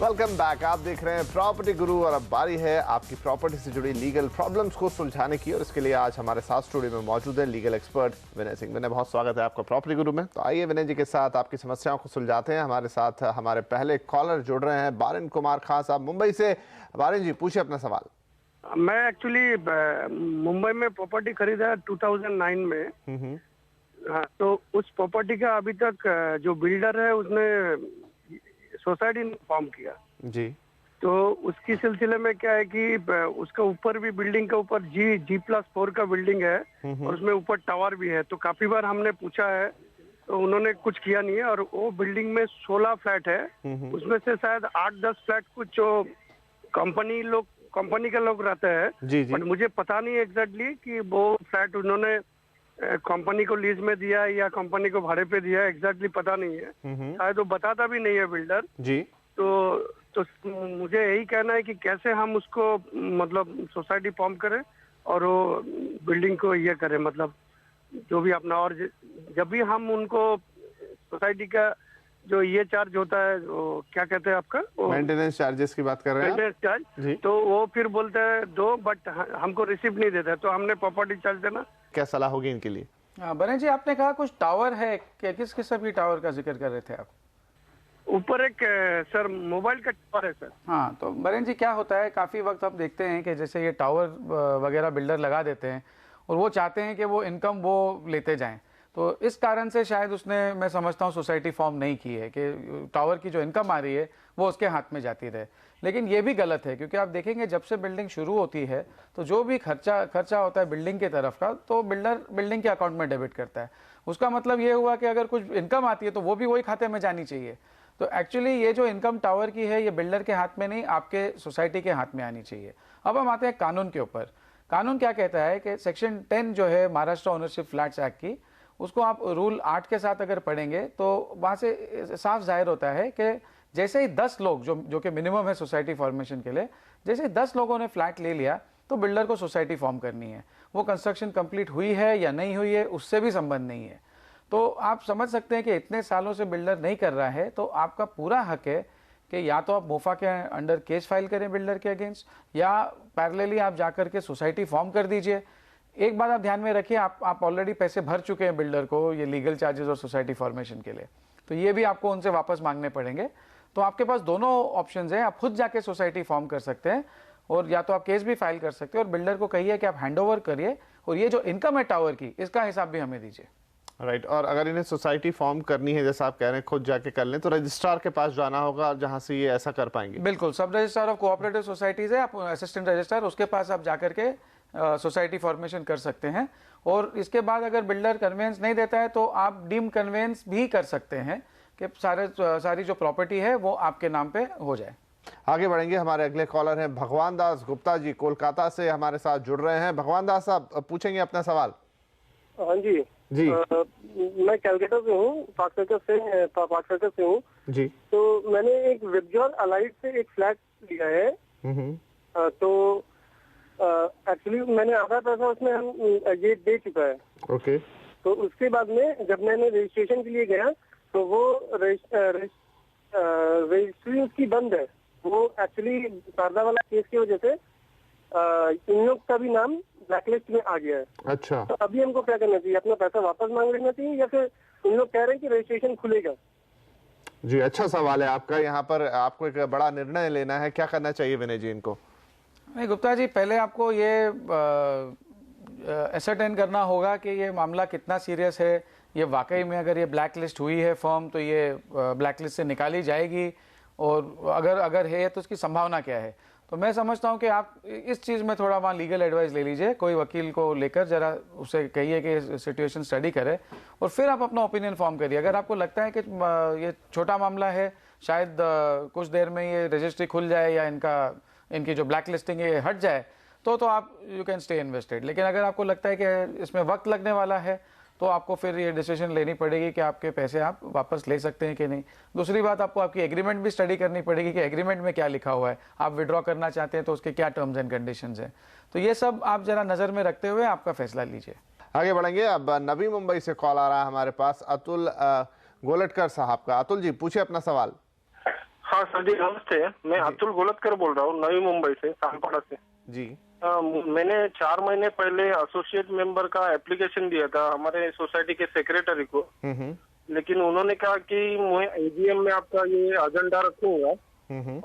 Welcome back. आप देख रहे हैं प्रॉपर्टी गुरु और अब बारी है आपकी प्रॉपर्टी से जुड़ी लीगल प्रॉब्लम्स को सुलझाने की। और इसके लिए आज हमारे साथ स्टूडियो में मौजूद है लीगल एक्सपर्ट विनय सिंह। विनय, बहुत स्वागत है आपका प्रॉपर्टी गुरु में। तो आइए विनय जी के साथ आपकी समस्याओं को सुलझाते हैं। हमारे साथ हमारे पहले कॉलर जुड़ रहे हैं बारिन कुमार खान साहब मुंबई से। बारिन जी, पूछिए अपना सवाल। मैं एक्चुअली मुंबई में प्रॉपर्टी खरीदा है 2009 में। हाँ, तो उस प्रॉपर्टी का अभी तक जो बिल्डर है उसने सोसाइटी ने फॉर्म किया जी। तो उसकी सिलसिले में क्या है कि उसका ऊपर भी बिल्डिंग के ऊपर G+4 का बिल्डिंग है और उसमें ऊपर टावर भी है। तो काफी बार हमने पूछा है तो उन्होंने कुछ किया नहीं है। और वो बिल्डिंग में 16 फ्लैट है, उसमें से शायद 8-10 फ्लैट कुछ जो कंपनी के लोग रहते हैं, बट मुझे पता नहीं एग्जैक्टली कि वो फ्लैट उन्होंने कंपनी को लीज में दिया या कंपनी को भाड़े पे दिया, एग्जैक्टली पता नहीं है। शायद वो बताता भी नहीं है बिल्डर जी। तो मुझे यही कहना है कि कैसे हम उसको मतलब सोसाइटी फॉर्म करें और वो बिल्डिंग को ये करें, मतलब जो भी अपना। और जब भी हम उनको सोसाइटी का जो ये चार्ज होता है, वो क्या कहते हैं आपका, मेंटेनेंस चार्जेस की बात कर रहे हैं मेंटेनेंस चार्ज, तो वो फिर बोलते हैं दो, बट हमको रिसिप्ट नहीं देते। तो हमने प्रॉपर्टी चार्ज देना। क्या सलाह होगी इनके लिए? बने जी, आपने कहा कुछ टावर है, किस किस्म की टावर का जिक्र कर रहे थे आप? ऊपर एक सर मोबाइल का टावर है सर। हाँ, तो बरेन जी क्या होता है, काफ़ी वक्त आप देखते हैं कि जैसे ये टावर वगैरह बिल्डर लगा देते हैं और वो चाहते हैं कि वो इनकम वो लेते जाएं। तो इस कारण से शायद उसने, मैं समझता हूँ, सोसाइटी फॉर्म नहीं की है कि टावर की जो इनकम आ रही है वो उसके हाथ में जाती रहे। लेकिन ये भी गलत है, क्योंकि आप देखेंगे जब से बिल्डिंग शुरू होती है तो जो भी खर्चा होता है बिल्डिंग की तरफ का, तो बिल्डर बिल्डिंग के अकाउंट में डेबिट करता है। उसका मतलब ये हुआ कि अगर कुछ इनकम आती है तो वो भी वही खाते में जानी चाहिए। तो एक्चुअली ये जो इनकम टावर की है, ये बिल्डर के हाथ में नहीं, आपके सोसाइटी के हाथ में आनी चाहिए। अब हम आते हैं कानून के ऊपर। कानून क्या कहता है कि सेक्शन 10 जो है महाराष्ट्र ओनरशिप फ्लैट्स एक्ट की, उसको आप रूल 8 के साथ अगर पढ़ेंगे तो वहाँ से साफ जाहिर होता है कि जैसे ही 10 लोग जो कि मिनिमम है सोसाइटी फॉर्मेशन के लिए, जैसे ही 10 लोगों ने फ्लैट ले लिया तो बिल्डर को सोसाइटी फॉर्म करनी है। वो कंस्ट्रक्शन कंप्लीट हुई है या नहीं हुई है उससे भी संबंध नहीं है। तो आप समझ सकते हैं कि इतने सालों से बिल्डर नहीं कर रहा है तो आपका पूरा हक है कि या तो आप मोफा के अंडर केस फाइल करें बिल्डर के अगेंस्ट, या पैरेलली आप जाकर के सोसाइटी फॉर्म कर दीजिए। एक बात आप ध्यान में रखिए, आप ऑलरेडी पैसे भर चुके हैं बिल्डर को ये लीगल चार्जेस और सोसाइटी फॉर्मेशन के लिए, तो ये भी आपको उनसे वापस मांगने पड़ेंगे। तो आपके पास दोनों ऑप्शंस हैं, आप खुद जाके सोसाइटी फॉर्म कर सकते हैं और या तो आप केस भी फाइल कर सकते हैं और बिल्डर को कहिए कि आप हैंडओवर करिए और ये जो इनकम है टावर की, इसका हिसाब भी हमें दीजिए। राइट। और अगर इन्हें सोसाइटी फॉर्म करनी है, जैसा आप कह रहे हैं, खुद जाके कर लें, तो रजिस्ट्रार के पास जाना होगा जहां से ये ऐसा कर पाएंगे? बिल्कुल, सब रजिस्ट्रार ऑफ कोऑपरेटिव सोसाइटीज है, आप असिस्टेंट रजिस्ट्रार, उसके पास आप जाकर के सोसाइटी फॉर्मेशन कर सकते हैं। और इसके बाद अगर बिल्डर कन्वेंस नहीं देता है तो आप डीम कन्वेंस भी कर सकते हैं कि सारी जो प्रॉपर्टी है वो आपके नाम पे हो जाए। आगे बढ़ेंगे। हमारे अगले कॉलर हैं भगवान दास गुप्ता जी, कोलकाता से हमारे साथ जुड़ रहे हैं। भगवान दास साहब, पूछेंगे अपना सवाल। हाँ जी जी। मैं कैलकाटा से हूँ, पार्क सर्कल से हूँ जी। तो मैंने एक विबजॉल अलाइट से एक फ्लैट लिया है। तो एक्चुअली मैंने आधा पैसा उसमें ये दे चुका है। ओके। तो उसके बाद में जब मैंने रजिस्ट्रेशन के लिए गया तो वो रजिस्ट्री उसकी बंद है। वो एक्चुअली शारदा वाला केस की वजह से इन लोग का भी नाम ब्लैकलिस्ट में आ गया है। अच्छा। तो अभी हमको क्या करना चाहिए, अपना पैसा वापस मांग लेना चाहिए या फिर इन लोग कह रहे हैं कि रजिस्ट्रेशन खुलेगा? जी, अच्छा सवाल है आपका। यहाँ पर आपको एक बड़ा निर्णय लेना है, क्या करना चाहिए विनय जी इनको? नहीं गुप्ता जी, पहले आपको ये एसरटेन करना होगा कि ये मामला कितना सीरियस है। ये वाकई में अगर ये ब्लैक लिस्ट हुई है फर्म तो ये ब्लैक लिस्ट से निकाली जाएगी, और अगर है तो उसकी संभावना क्या है। तो मैं समझता हूँ कि आप इस चीज़ में थोड़ा वहाँ लीगल एडवाइस ले लीजिए, कोई वकील को लेकर जरा उसे कहिए कि सिचुएशन स्टडी करे और फिर आप अपना ओपिनियन फॉर्म करिए। अगर आपको लगता है कि ये छोटा मामला है, शायद कुछ देर में ये रजिस्ट्री खुल जाए या इनकी जो ब्लैक लिस्टिंग है हट जाए, तो आप यू कैन स्टे इन्वेस्टेड। लेकिन अगर आपको लगता है कि इसमें वक्त लगने वाला है तो आपको फिर ये डिसीजन लेनी पड़ेगी कि आपके पैसे आप वापस ले सकते हैं कि नहीं। दूसरी बात, आपको आपकी एग्रीमेंट भी स्टडी करनी पड़ेगी कि एग्रीमेंट में क्या लिखा हुआ है, आप विड्रॉ करना चाहते हैं तो उसके क्या टर्म्स एंड कंडीशंस हैं। तो ये सब आप जरा नज़र में रखते हुए आपका फैसला लीजिए। आगे बढ़ेंगे। अब नवी मुंबई से कॉल आ रहा है हमारे पास अतुल गोलटकर साहब का। अतुल जी, पूछिए अपना सवाल। हाँ हाँ सर जी, नमस्ते। मैं अतुल गोलतकर बोल रहा हूँ, नवी मुंबई से, सानपाड़ा से जी। मैंने 4 महीने पहले एसोसिएट मेंबर का एप्लीकेशन दिया था हमारे सोसाइटी के सेक्रेटरी को, लेकिन उन्होंने कहा कि मैं एजीएम में आपका ये एजेंडा रखूंगा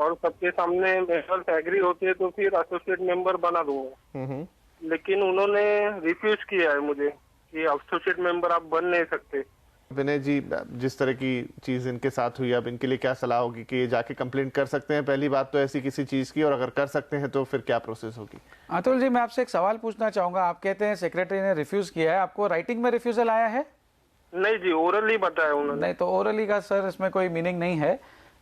और सबके सामने मेंबर्स एग्री होते हैं तो फिर एसोसिएट मेंबर बना दूंगा। लेकिन उन्होंने रिफ्यूज किया है मुझे कि एसोसिएट मेंबर आप बन नहीं सकते। विनय जी, जिस तरह की चीज इनके साथ हुई, अब इनके लिए क्या सलाह होगी कि ये जाके कंप्लेंट कर सकते हैं पहली बात तो ऐसी किसी चीज की, और अगर कर सकते हैं तो फिर क्या प्रोसेस होगी? अतुल जी, मैं आपसे एक सवाल पूछना चाहूंगा। आप कहते हैं सेक्रेटरी ने रिफ्यूज किया है, आपको राइटिंग में रिफ्यूजल आया है? नहीं जी, ओरली बताया उन्होंने। नहीं, तो ओरली का सर इसमें कोई मीनिंग नहीं है।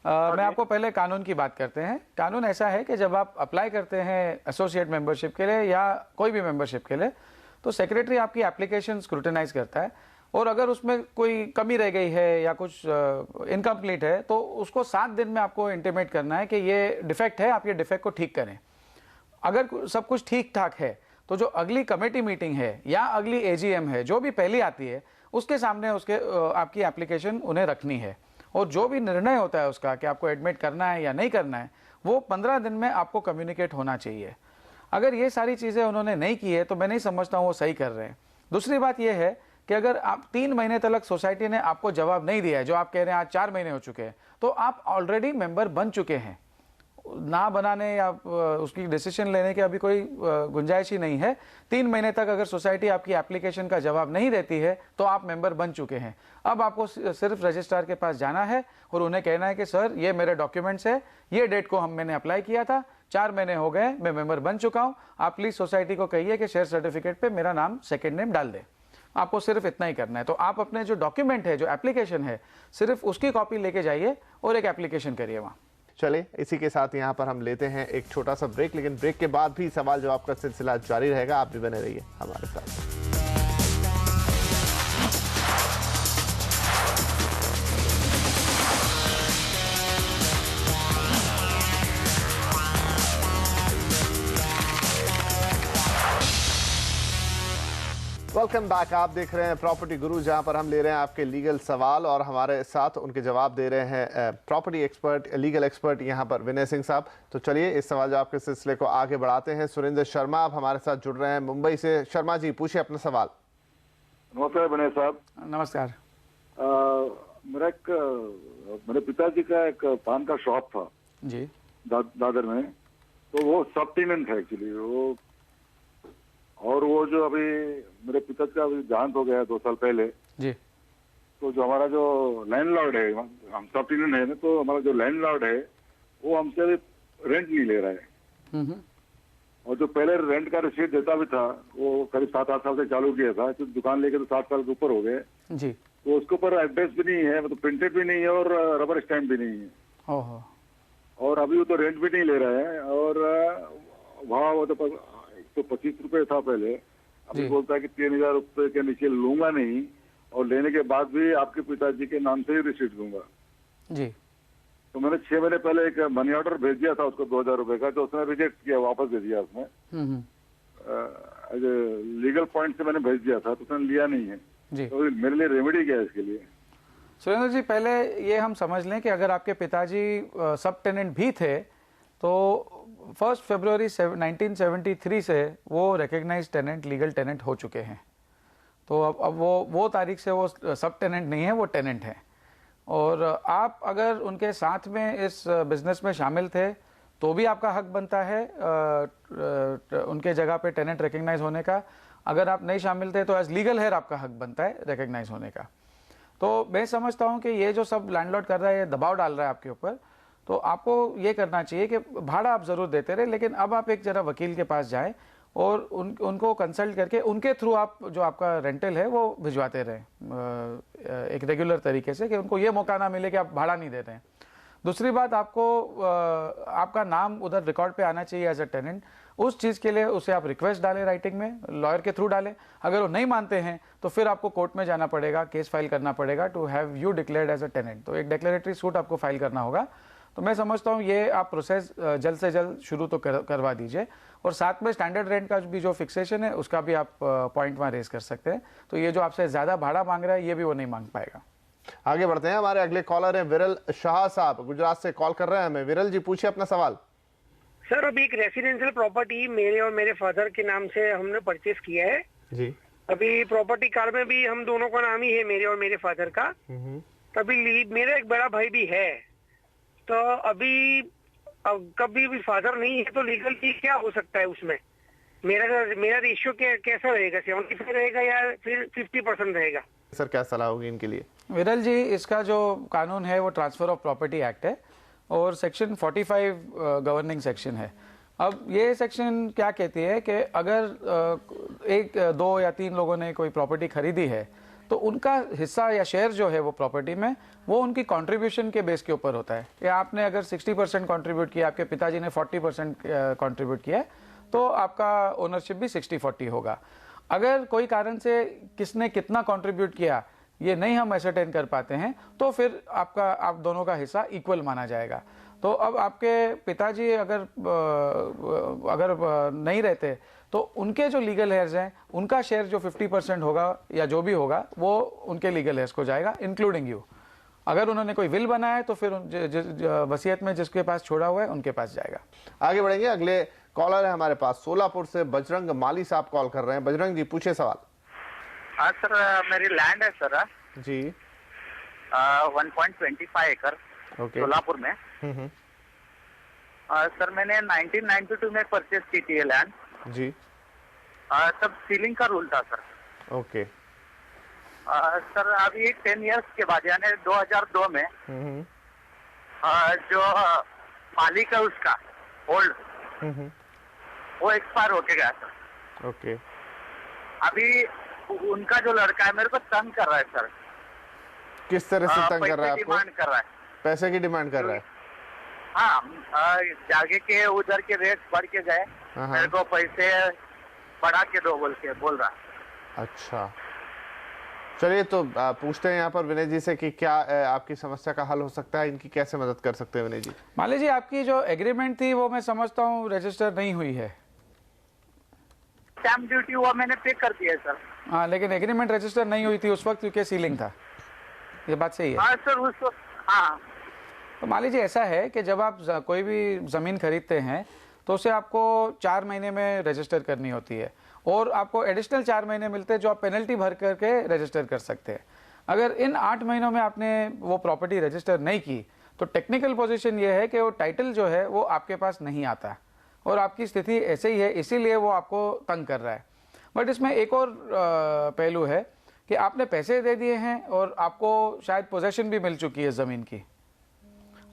मैं आपको पहले कानून की बात करते हैं। कानून ऐसा है कि जब आप अप्लाई करते हैं एसोसिएट मेंबरशिप के लिए या कोई भी मेंबरशिप के लिए, तो सेक्रेटरी आपकी एप्लीकेशन स्क्रूटिनाइज करता है, और अगर उसमें कोई कमी रह गई है या कुछ इनकम्प्लीट है तो उसको 7 दिन में आपको इंटीमेट करना है कि ये डिफेक्ट है, आप ये डिफेक्ट को ठीक करें। अगर सब कुछ ठीक ठाक है तो जो अगली कमेटी मीटिंग है या अगली एजीएम है, जो भी पहली आती है, उसके सामने उसके आपकी एप्लीकेशन उन्हें रखनी है, और जो भी निर्णय होता है उसका कि आपको एडमिट करना है या नहीं करना है, वो 15 दिन में आपको कम्युनिकेट होना चाहिए। अगर ये सारी चीज़ें उन्होंने नहीं की है तो मैं नहीं समझता हूँ वो सही कर रहे हैं। दूसरी बात यह है कि अगर आप 3 महीने तक सोसाइटी ने आपको जवाब नहीं दिया है, जो आप कह रहे हैं आज 4 महीने हो चुके हैं, तो आप ऑलरेडी मेंबर बन चुके हैं। ना बनाने या उसकी डिसीजन लेने की अभी कोई गुंजाइश ही नहीं है। 3 महीने तक अगर सोसाइटी आपकी एप्लीकेशन का जवाब नहीं देती है तो आप मेंबर बन चुके हैं। अब आपको सिर्फ रजिस्ट्रार के पास जाना है और उन्हें कहना है कि सर ये मेरे डॉक्यूमेंट्स है, ये डेट को मैंने अप्लाई किया था, 4 महीने हो गए, मैं मेंबर बन चुका हूँ, आप प्लीज सोसाइटी को कहिए कि शेयर सर्टिफिकेट पे मेरा नाम सेकेंड नेम डाल दे। आपको सिर्फ इतना ही करना है। तो आप अपने जो डॉक्यूमेंट है, जो एप्लीकेशन है, सिर्फ उसकी कॉपी लेके जाइए और एक एप्लीकेशन करिए वहाँ। चलिए, इसी के साथ यहाँ पर हम लेते हैं एक छोटा सा ब्रेक, लेकिन ब्रेक के बाद भी सवाल जवाब का सिलसिला जारी रहेगा। आप भी बने रहिए हमारे साथ। Welcome back. आप देख रहे हैं प्रॉपर्टी गुरु, जहां पर हम ले रहे हैं आपके लीगल सवाल और हमारे साथ उनके जवाब दे रहे हैं प्रॉपर्टी एक्सपर्ट, लीगल एक्सपर्ट यहां पर विनय सिंह साहब। तो चलिए इस सवाल जवाब के सिलसिले को आगे बढ़ाते हैं। सुरेंद्र शर्मा आप हमारे साथ जुड़ रहे हैं मुंबई से। शर्मा जी, पूछिए अपना सवाल। नमस्कार विनय साहब। नमस्कार। मेरे पिताजी का एक पान का शॉप था जी, दादर में, तो वो सब टेनेंट है एक्चुअली वो, और वो जो अभी मेरे पिताजी का देहांत हो गया 2 साल पहले जी, तो जो हमारा जो लैंडलॉर्ड है, हम सब टेनेंट है ना, तो हमारा जो लैंडलॉर्ड है वो हमसे अभी रेंट नहीं ले रहा है। और जो पहले रेंट का रिसीट देता भी था वो करीब 7-8 साल से चालू किया था, तो दुकान लेके तो 7 साल के ऊपर हो गए जी, तो उसके ऊपर एड्रेस भी नहीं है, मतलब प्रिंटेड भी नहीं है और रबर स्टैम्प भी नहीं है। ओहो। और अभी वो तो रेंट भी नहीं ले रहा है, और वहाँ वो तो 125 रुपए था पहले, अभी बोलता है कि 3000 रुपए के नीचे लूंगा नहीं, और लेने के बाद भी आपके पिताजी के नाम से ही रिसीट दूंगा जी। तो मैंने 6 महीने पहले एक मनी ऑर्डर भेज दिया था उसको 2000 रुपए का, तो उसने रिजेक्ट किया, वापस दे दिया उसने। लीगल पॉइंट से मैंने भेज दिया था तो उसने लिया नहीं है जी। तो मेरे लिए रेमेडी क्या है इसके लिए? सुरेंद्र जी, पहले ये हम समझ लें कि अगर आपके पिताजी सब टेनेंट भी थे तो 1 फरवरी 1973 से वो रिकग्नाइज्ड टेनेंट, लीगल टेनेंट हो चुके हैं। तो अब वो तारीख से वो सब टेनेंट नहीं है, वो टेनेंट है। और आप अगर उनके साथ में इस बिजनेस में शामिल थे तो भी आपका हक बनता है उनके जगह पे टेनेंट रिकग्नाइज होने का। अगर आप नहीं शामिल थे तो एज लीगल हेयर आपका हक बनता है रिकग्नाइज होने का। तो मैं समझता हूँ कि ये जो सब लैंडलॉर्ड कर रहा है, ये दबाव डाल रहा है आपके ऊपर, तो आपको ये करना चाहिए कि भाड़ा आप ज़रूर देते रहे, लेकिन अब आप एक जरा वकील के पास जाएं और उनको कंसल्ट करके उनके थ्रू आप जो आपका रेंटल है वो भिजवाते रहें एक रेगुलर तरीके से, कि उनको ये मौका ना मिले कि आप भाड़ा नहीं देते हैं। दूसरी बात, आपको आपका नाम उधर रिकॉर्ड पे आना चाहिए एज अ टेनेंट। उस चीज़ के लिए उसे आप रिक्वेस्ट डालें राइटिंग में, लॉयर के थ्रू डालें। अगर वो नहीं मानते हैं तो फिर आपको कोर्ट में जाना पड़ेगा, केस फाइल करना पड़ेगा to have you declared as a tenant. तो एक डिक्लेरेटरी सूट आपको फाइल करना होगा। तो मैं समझता हूँ ये आप प्रोसेस जल्द से जल्द शुरू तो करवा दीजिए, और साथ में स्टैंडर्ड रेंट का भी जो फिक्सेशन है उसका भी आप पॉइंट वहाँ रेज कर सकते हैं। तो ये जो आपसे ज़्यादा भाड़ा मांग रहा है ये भी वो नहीं मांग पाएगा। आगे बढ़ते हैं, हमारे अगले कॉलर हैं विरल शाह साहब, गुजरात से कॉल कर रहे हैं हमें। विरल जी, पूछिए अपना सवाल। सर, अभी एक रेसिडेंशियल प्रॉपर्टी मेरे और मेरे फादर के नाम से हमने परचेस किया है जी। अभी प्रॉपर्टी कार्ड में भी हम दोनों का नाम ही है, मेरे और मेरे फादर का। तभी मेरा एक बड़ा भाई भी है, तो अभी कभी भी फादर नहीं है तो लीगली क्या हो सकता है उसमें? मेरा रेशियो कैसा रहेगा? 75 रहेगा या फिर 50% रहेगा? सर, क्या सलाह होगी इनके लिए? विरल जी, इसका जो कानून है वो ट्रांसफर ऑफ प्रॉपर्टी एक्ट है और सेक्शन 45 गवर्निंग सेक्शन है। अब ये सेक्शन क्या कहती है कि अगर एक, दो या तीन लोगों ने कोई प्रॉपर्टी खरीदी है तो उनका हिस्सा या शेयर जो है वो प्रॉपर्टी में वो उनकी कंट्रीब्यूशन के बेस के ऊपर होता है कि आपने अगर 60% कंट्रीब्यूट किया, आपके पिताजी ने 40% कंट्रीब्यूट किया है, तो आपका ओनरशिप भी 60-40 होगा। अगर कोई कारण से किसने कितना कंट्रीब्यूट किया ये नहीं हम एसरटेन कर पाते हैं तो फिर आप दोनों का हिस्सा इक्वल माना जाएगा। तो अब आपके पिताजी अगर नहीं रहते तो उनके जो लीगल हेयर्स हैं उनका शेयर जो 50% होगा या जो भी होगा वो उनके लीगल हेयर्स को जाएगा, इंक्लूडिंग यू। अगर उन्होंने कोई विल बनाया है तो फिर वसीयत में जिसके पास छोड़ा हुआ है उनके पास जाएगा। आगे बढ़ेंगे, अगले कॉलर है हमारे पास सोलापुर से बजरंग माली साहब कॉल कर रहे हैं। बजरंग जी, पूछिए सवाल। हाँ सर, मेरी लैंड है सर जी 1.25 एकड़ सोलापुर में। सर, मैंने 1992 में परचेस की थी ये लैंड जी। तब सीलिंग का रूल था सर। ओके। सर, अभी 10 इयर्स के बाद यानी 2002 में जो मालिक है उसका ओल्ड वो एक्सपायर होके गया सर। ओके। अभी उनका जो लड़का है मेरे को तंग कर रहा है सर। किस तरह से तंग कर रहा है आपको? डिमांड कर रहा है, पैसे की डिमांड कर रहा है? हाँ, जागे के उधर के रेट बढ़ के गए, मेरे को पैसे बढ़ा के दो बोल रहा। अच्छा, चलिए तो पूछते हैं यहाँ पर विनय जी से कि क्या आपकी समस्या का हल हो सकता है, इनकी कैसे मदद कर सकते हैं विनय जी? मान लीजिए आपकी जो एग्रीमेंट थी वो मैं समझता हूँ रजिस्टर नहीं हुई है। स्टैम्प ड्यूटी हुआ मैंने पे कर दिया सर। हाँ, लेकिन एग्रीमेंट रजिस्टर नहीं हुई थी उस वक्त क्योंकि सीलिंग था। ये बात सही है? हाँ सर, उस वक्त। हाँ, तो मान लीजिए ऐसा है कि जब आप कोई भी ज़मीन खरीदते हैं तो उसे आपको 4 महीने में रजिस्टर करनी होती है और आपको एडिशनल 4 महीने मिलते हैं जो आप पेनल्टी भर करके रजिस्टर कर सकते हैं। अगर इन 8 महीनों में आपने वो प्रॉपर्टी रजिस्टर नहीं की तो टेक्निकल पोजीशन ये है कि वो टाइटल जो है वो आपके पास नहीं आता और आपकी स्थिति ऐसे ही है, इसीलिए वो आपको तंग कर रहा है। बट इसमें एक और पहलू है कि आपने पैसे दे दिए हैं और आपको शायद पोजेशन भी मिल चुकी है ज़मीन की।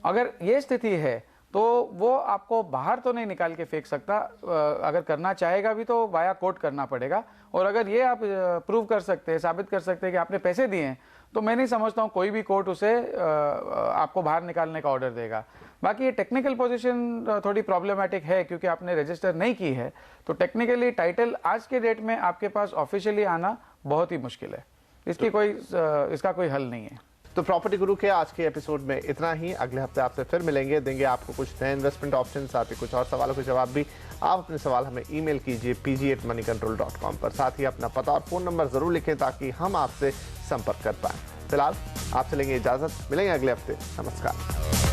अगर ये स्थिति है तो वो आपको बाहर तो नहीं निकाल के फेंक सकता, अगर करना चाहेगा भी तो वाया कोर्ट करना पड़ेगा। और अगर ये आप प्रूव कर सकते हैं, साबित कर सकते हैं कि आपने पैसे दिए हैं, तो मैं नहीं समझता हूँ कोई भी कोर्ट उसे आपको बाहर निकालने का ऑर्डर देगा। बाकी ये टेक्निकल पोजीशन थोड़ी प्रॉब्लमेटिक है क्योंकि आपने रजिस्टर नहीं की है, तो टेक्निकली टाइटल आज के डेट में आपके पास ऑफिशियली आना बहुत ही मुश्किल है। इसका कोई हल नहीं है। तो प्रॉपर्टी गुरु के आज के एपिसोड में इतना ही। अगले हफ्ते आपसे फिर मिलेंगे, देंगे आपको कुछ नए इन्वेस्टमेंट ऑप्शन, साथ ही कुछ और सवालों के जवाब भी। आप अपने सवाल हमें ईमेल कीजिए pg@moneycontrol.com पर। साथ ही अपना पता और फोन नंबर जरूर लिखें ताकि हम आपसे संपर्क कर पाएं। फिलहाल आपसे लेंगे इजाजत, मिलेंगे अगले हफ्ते। नमस्कार।